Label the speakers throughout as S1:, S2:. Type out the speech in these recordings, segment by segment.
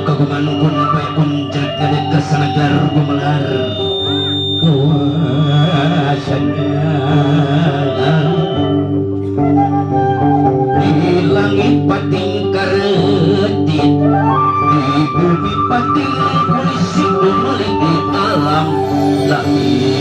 S1: kagungan kun pun jelek jelek kesanagar gumelar di langit pating karetit di bumi pating polisi memelik di alam lahir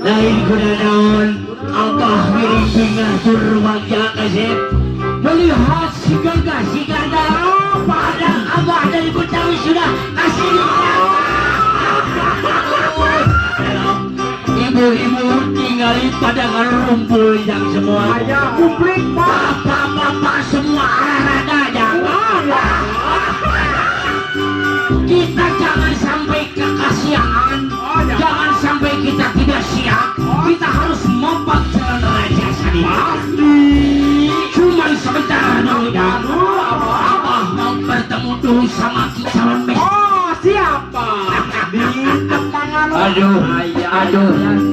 S2: lain kudaon abah miring surwang yang kasih melihat si gagah si gandaro pada abah dari Betawi sudah kasih ibu-ibu tinggal ningali pada ngerumpul yang semua.
S3: Ayah publik pak.
S2: Bapak-bapak semua olahraga jangan. Kita jangan sampai kekasihan. Jangan sampai kita tidak siap. Kita harus mompak jalan raja sadi. Cuman sebentar dulu ya. Abah mau bertemu dulu sama calon mes.
S3: Oh siapa?
S2: Aduh,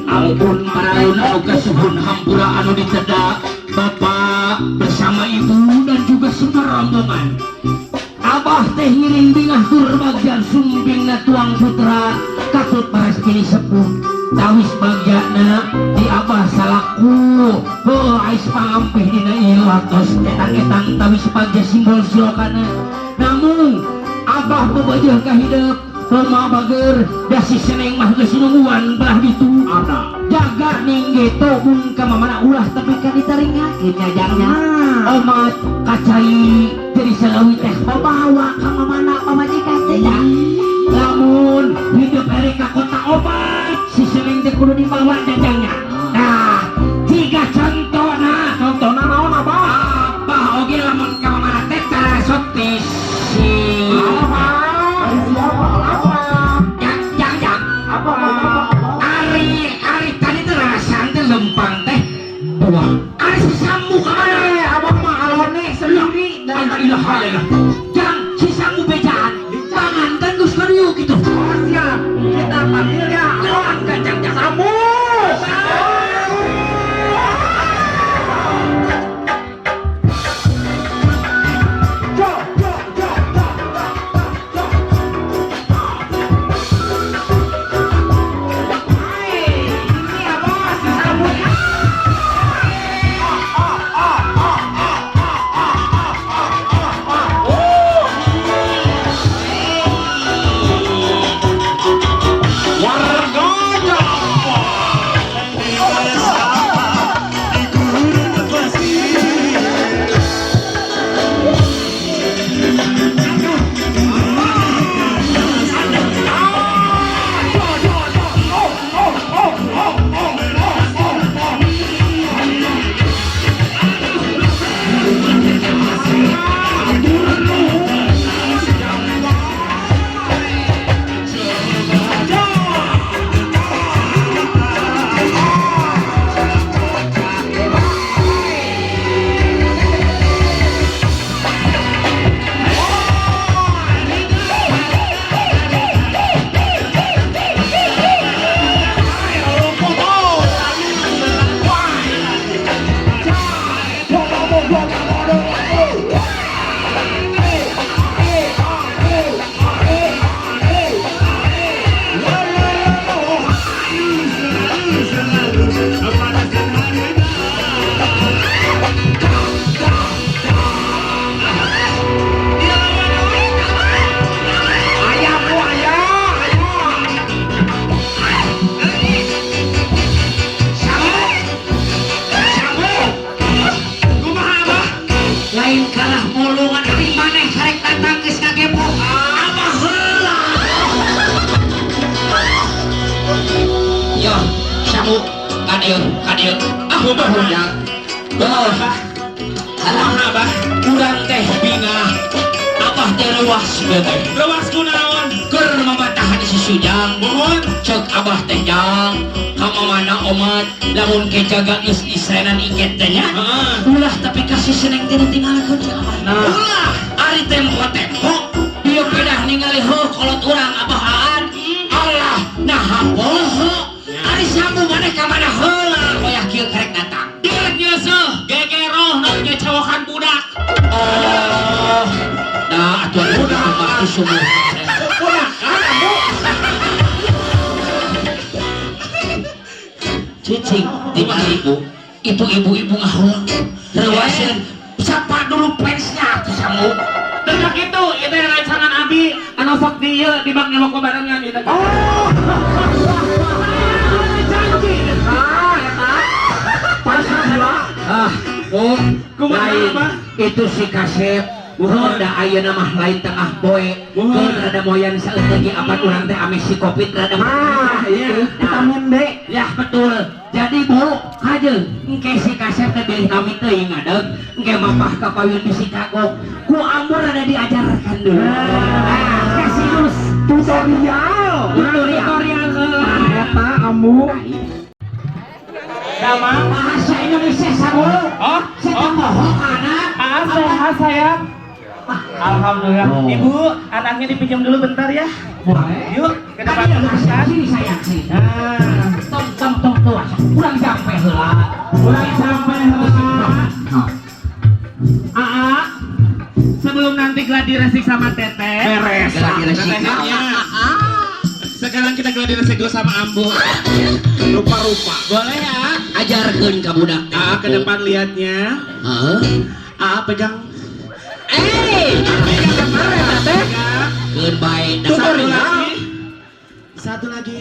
S2: ampun maralun anu kasuhun hampura anu diceda Bapak bersama Ibu dan juga semua rombongan. Abah teh ngiring bingah tur bagian sumbingna tuang putra katut paras kini sepuh tawis bagiana di Abah salaku ais pangampih dina ieu watos ketang-ketang tawis bagja simbol silokana. Namun Abah bebajah kahidep Roma bager dasi seneng mah geus nungguan belah ditu ana jaga ning gitu mun ka mamana ulah tapi kan ditaringakeun nyajangnya omat kacai jadi salawi teh bawa ka mamana pamajikan teh ya lamun hidup ere ka kota obat si seneng teh kudu dibawa nyajangnya. Nah tiga contohna naon abah oge lamun ka mamana teh tarasot teh si Ari tadi terasan teh lempang teh buah. Ari sisambu kamana? Abang mah alone sendiri. La ilaha illallah. Jang sisambu bejaan. Tangan kan geus karieu kitu.
S3: Siap. Kita panggil ya.
S2: Lawan ka jang sambu. Kadieu aku mah hunyak alang abah kurang teh bingah abah teh leuwas teh leuwas kunaon keur mamatah di sisujang mohon cek abah teh jang kamana omat lamun ke jaga geus isrenan iket teh nya ulah tapi kasih seneng teh ditinggalkeun ka abah ulah ari tempo ieu pedah ningali heuh kolot urang abah aan Allah nah poho ari sambu maneh ka mana heula koyah kieu karek datang dieu nyeuseum gegeroh nu nyecawakan budak da atuh budak mah sumur budak kamu cicing di mana ibu itu ibu-ibu ngahulang rewasieun sapa dulu pensnya atuh sambu deuk kitu itu rancangan abi anu sok di ieu di bang nyelok barengan itu itu si Kasep Da ayeuna mah lain tengah poe. Keun rada moyan saeutik apa urang teh ame si Covid rada
S3: Iya, vitamin D.
S2: ya betul. Jadi Bu, hajeun engke si Kasep teh deui nami teuing ngadeg, engke mapah ka payun bisi kagok. Ku Amur rada diajarkan dulu. Kasih lulus
S3: Tutorial.
S2: tutorial
S3: Eta ambu.
S4: Nama?
S2: bahasa Indonesia sabul.
S4: Oh,
S2: Saya bohong anak.
S4: sehat saya. Alhamdulillah.
S2: Oh.
S4: Ibu, anaknya dipinjam dulu bentar ya.
S2: Boleh.
S4: Yuk, ke depan
S2: Tadi
S4: dulu.
S2: sini sayang sih.
S4: Nah,
S2: Tong tua. Kurang sampai heula. Kurang sampai heula.
S4: Aa, sebelum nanti gladi resik sama Teteh.
S3: Beres.
S2: Gladi resik.
S4: Tetehnya. Sekarang kita gladi resik dulu sama Ambu.
S3: Rupa-rupa.
S4: Boleh ya?
S2: Ajarkeun ka budak.
S4: Ke depan lihatnya.
S2: Heeh.
S4: Pegang.
S2: Pegang
S4: kemarin, Teteh.
S2: keun bae.
S4: Satu lagi. Satu lagi.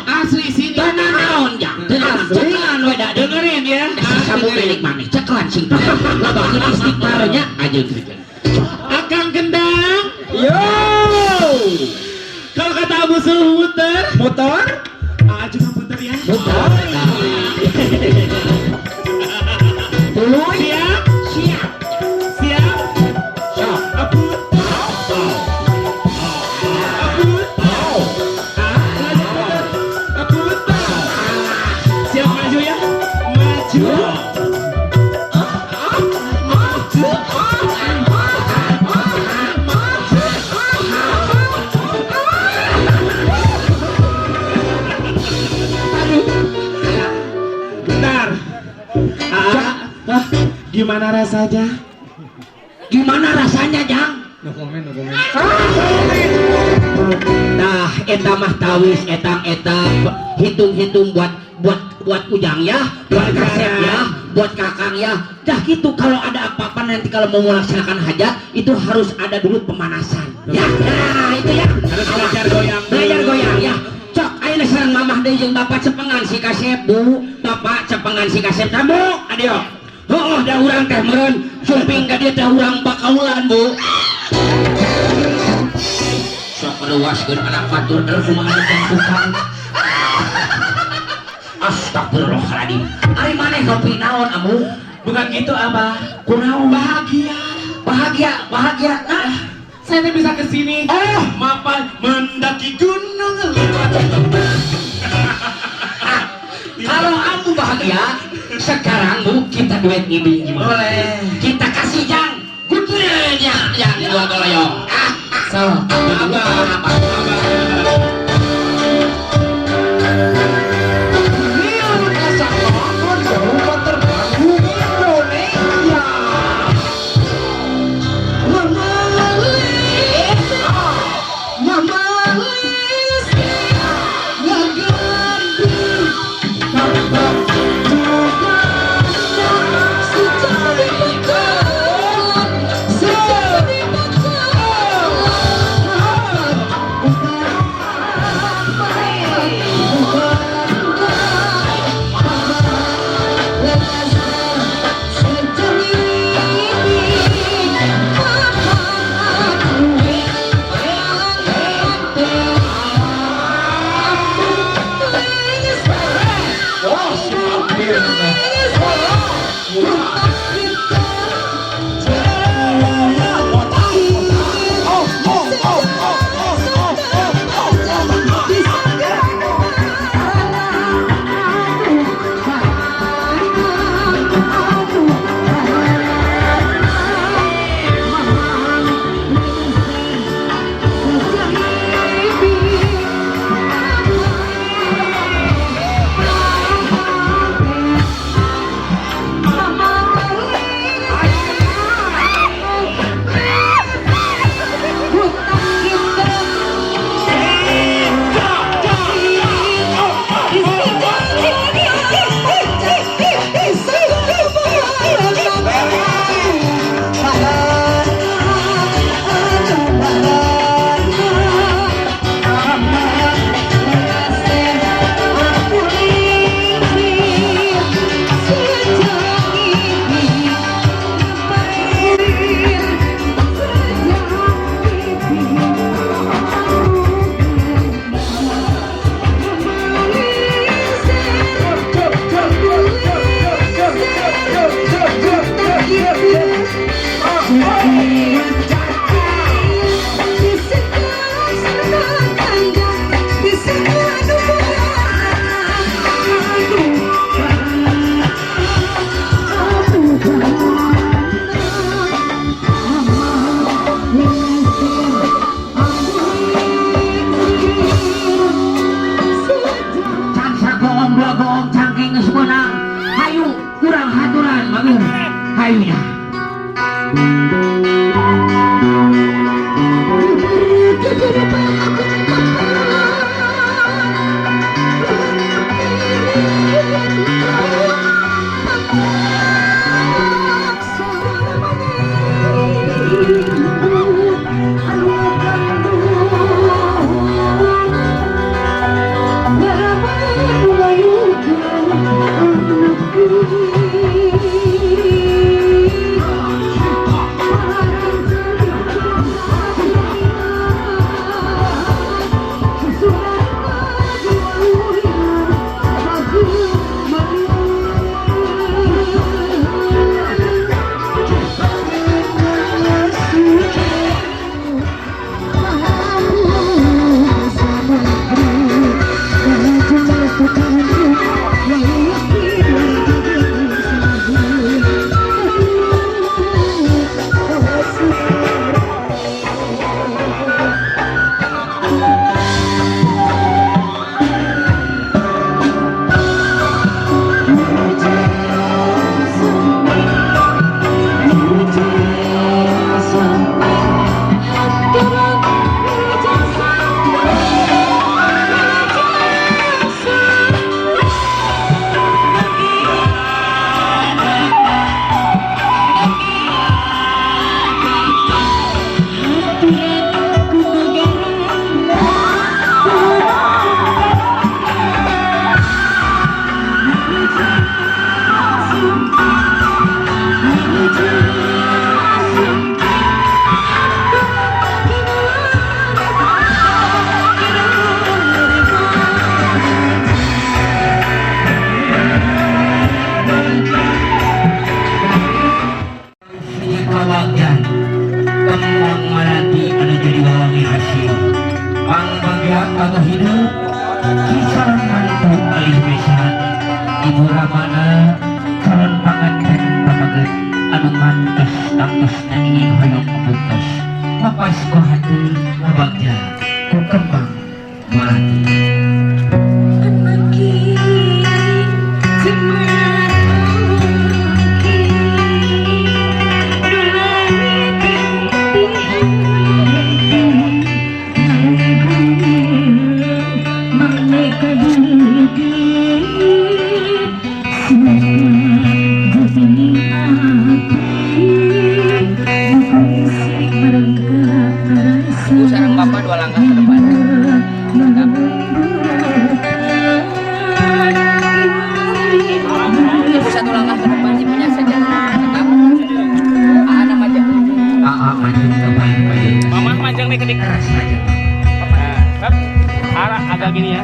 S4: Asli sini.
S2: Tenan naon jang? Tenan we da
S4: Dengerin ya.
S2: Sabu milik maneh ceklan sing. Labakeun istighfarnya ajeun krikeun.
S4: Akang Kendang.
S3: Yo.
S4: Kalau kata Abu suruh muter.
S3: Motor.
S4: Juga muter ya.
S2: Muter. Tuluy.
S4: Siap.
S2: Siap.
S4: Siap.
S2: Sok.
S4: Abut. Abut. Abut. Siap maju ya. Maju. Bentar. Gimana rasanya?
S2: Gimana rasanya, Jang? Nah, eta mah tawis eta hitung-hitung buat ujang ya, buat Kasep ya, buat kakang ya. Dah gitu kalau ada apa-apa nanti kalau mau melaksanakan hajat itu harus ada dulu pemanasan. Ya, nah itu ya.
S4: Harus belajar goyang dulu.
S2: Belajar goyang ya. Cok, ayeuna sareng mamah deui jeung bapak cepengan si Kasep, Bu. Bapak cepengan si Kasep, Bu. Adio. Oh, da urang teh meureun sumping ka dieu teh urang bakaulan, Bu. Sok leuwaskeun anak batur teh kumaha jeung tukang. Astagfirullahaladzim. Ari maneh ngopi naon, Amu?
S4: Bukan gitu, Abah.
S2: Kunaon
S4: Bahagia.
S2: bahagia. Nah,
S4: Saya bisa kesini.
S2: oh,
S4: Mapan mendaki gunung.
S2: kalau Amu bahagia, sekarang Bu kita duet ngibing gimana?
S4: Boleh.
S2: Kita kasih Jang. Gudenya yang dua goloyong.
S4: So, Abah.
S3: Bukan
S2: Bager hayunya. Kawagan kembang melati anu jadi wawangi hasil pangbagya kagak hidup kisah mantu alih besan ibu ramana calon panganten pamaget anu mantes tangtusna ingin hoyong keputus mapas ko hati mabagya ku kembang melati.
S5: Sarang Bapak 2 langkah ke depan. Ibu 1 langkah ke depan, ibunya saja. Tetap. Anak maju.
S2: Maju ke baik-baik.
S4: Mama panjang nih kedik.
S2: Keras saja.
S4: Arah agak gini ya.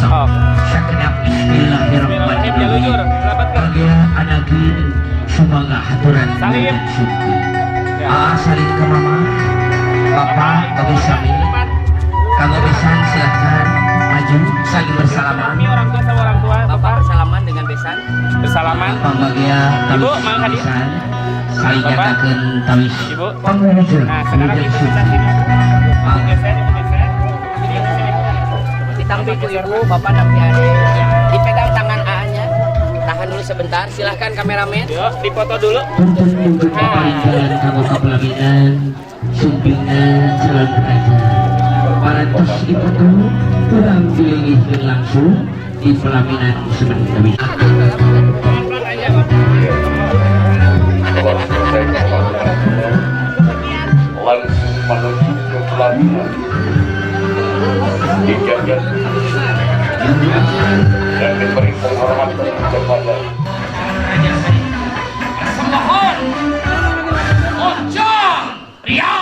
S2: Oh. Sakenap bismillahirrahmanirrahim.
S4: Jalujur, rapat ke.
S2: Bagia anagi semoga haturan
S4: Salim.
S2: syukur.
S4: Ya.
S2: Salim ke mama. Bapak, Bapak Sami. Kalau besan silahkan maju saling bersalaman.
S4: Kami orang tua sama orang tua.
S5: Bapak bersalaman dengan besan.
S4: Bersalaman.
S2: Bapak Bagia
S4: Ibu,
S2: tawis
S4: Mang Hadi.
S2: besan. Saling
S4: Bapak.
S2: nyatakan tawis.
S4: Ibu.
S2: Pengurusan.
S4: Nah, sekarang ibu bisa sini. Ibu geser, ibu geser. Sini, sini.
S5: Ditanggung ibu, Bapak nampi adik. Dipegang tangan A-nya. Tahan dulu sebentar, silahkan kameramen.
S4: Yuk, dipoto dulu.
S2: Tuntun mungkin paparingan kamu kapelaminan sumpingan calon raja parantos diputu kurang dilingihkan langsung di pelaminan sementara
S4: Pelan-pelan aja, Pak.
S6: langsung menuju ke pelaminan dijajar dan diberi penghormatan kepada
S4: Semohon. Oncom. Ria.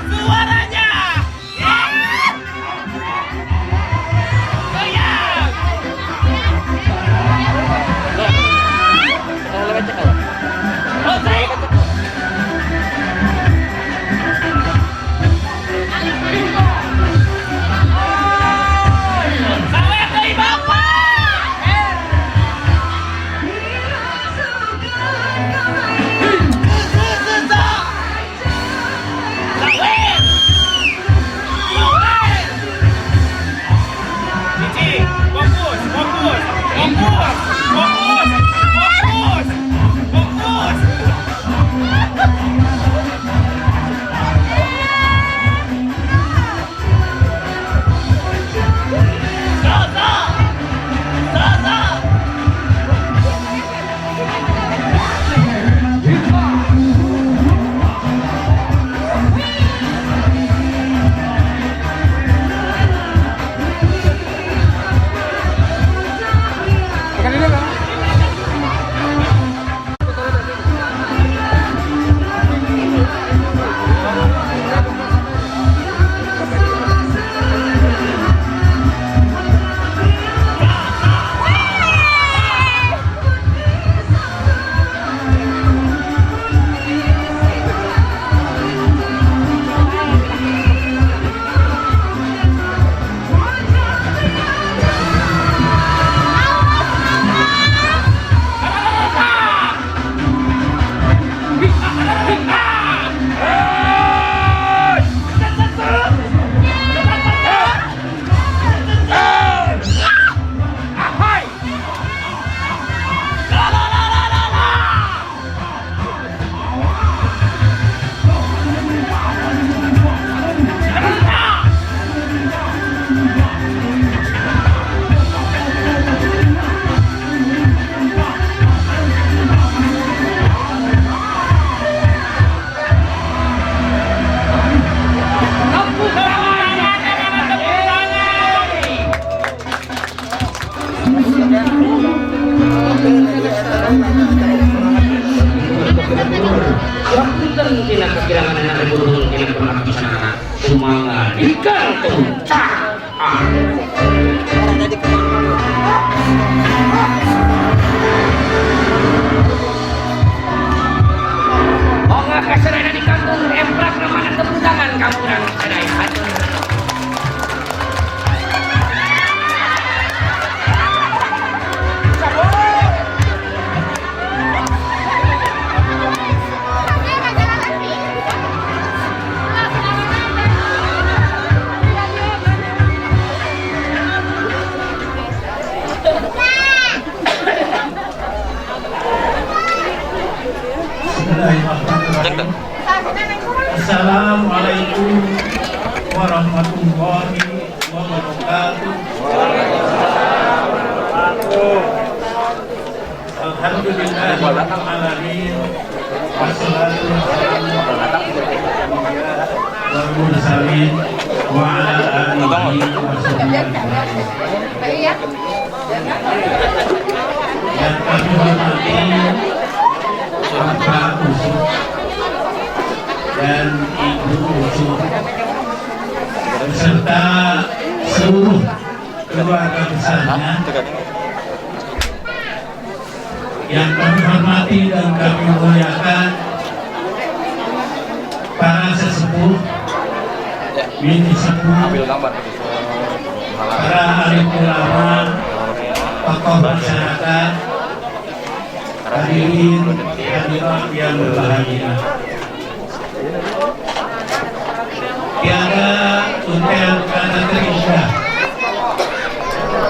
S4: Suaranya.
S2: gantung. Onga kaserena di kantung emprak namanya tepuk tangan kamu dan sedaya hatur.
S7: Assalamualaikum warahmatullahi wabarakatuh. Alhamdulillah alamin wassalatu wassalamu ala mursalin wa ala alihi wasahbihi. Yang kami hormati Bapak Usut dan Ibu Usut beserta seluruh keluarga besarnya yang kami hormati dan kami muliakan, para sesepuh, mini sepuh, para alim ulama, tokoh masyarakat, hadirin hadirat yang berbahagia. Tiada untel kata terindah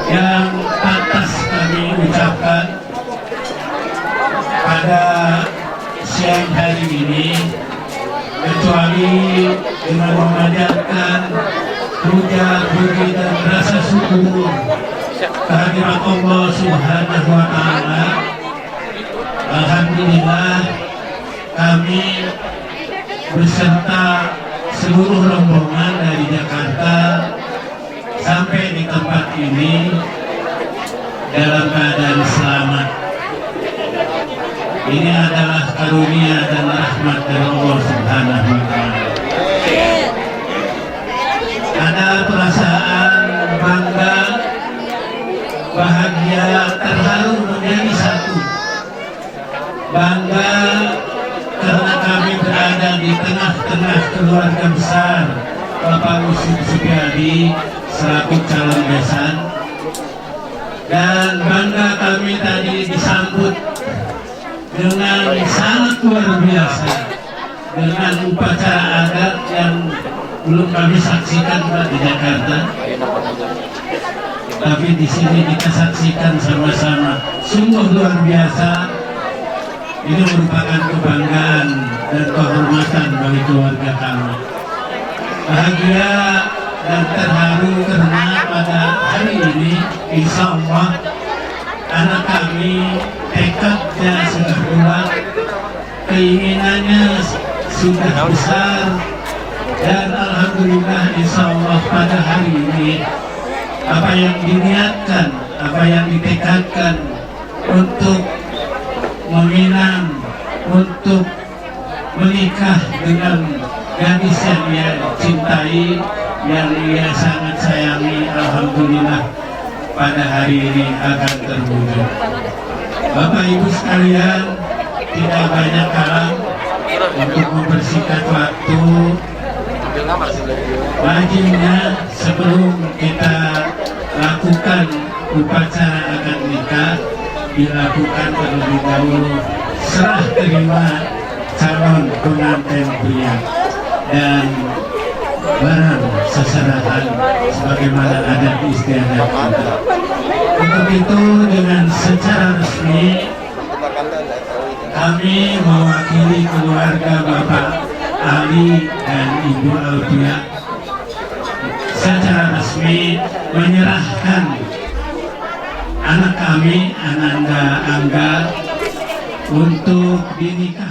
S7: yang pantas kami ucapkan pada siang hari ini kecuali dengan memanjatkan puja puji dan rasa syukur kehadirat Allah Subhanahu wa Ta'ala. Alhamdulillah kami beserta seluruh rombongan dari Jakarta sampai di tempat ini dalam keadaan selamat. Ini adalah karunia dan rahmat dari Allah Subhanahu wa Ta'ala. Ada perasaan bangga, bahagia, terharu menjadi satu. Bangga karena kami berada di tengah-tengah keluarga besar Bapak Usut Supiadi selaku calon besan, dan bangga kami tadi disambut dengan sangat luar biasa dengan upacara adat yang belum kami saksikan Pak di Jakarta, tapi di sini kita saksikan sama-sama. Sungguh luar biasa. Ini merupakan kebanggaan dan kehormatan bagi keluarga kami. Bahagia dan terharu karena pada hari ini insya Allah anak kami tekadnya sudah kuat, keinginannya sudah besar, dan alhamdulillah insya Allah pada hari ini apa yang diniatkan, apa yang ditekadkan untuk meminang, untuk menikah dengan gadis yang ia cintai, yang ia sangat sayangi, alhamdulillah pada hari ini akan terwujud. Bapak Ibu sekalian, tidak banyak kalam untuk mempersingkat waktu. Wajibnya sebelum kita lakukan upacara akad nikah dilakukan terlebih dahulu serah terima calon pengantin pria dan barang seserahan sebagaimana adat istiadat kita. Untuk itu dengan secara resmi kami mewakili keluarga Bapak Ali dan Ibu Alfia secara resmi menyerahkan anak kami Ananda Angga untuk dinikah.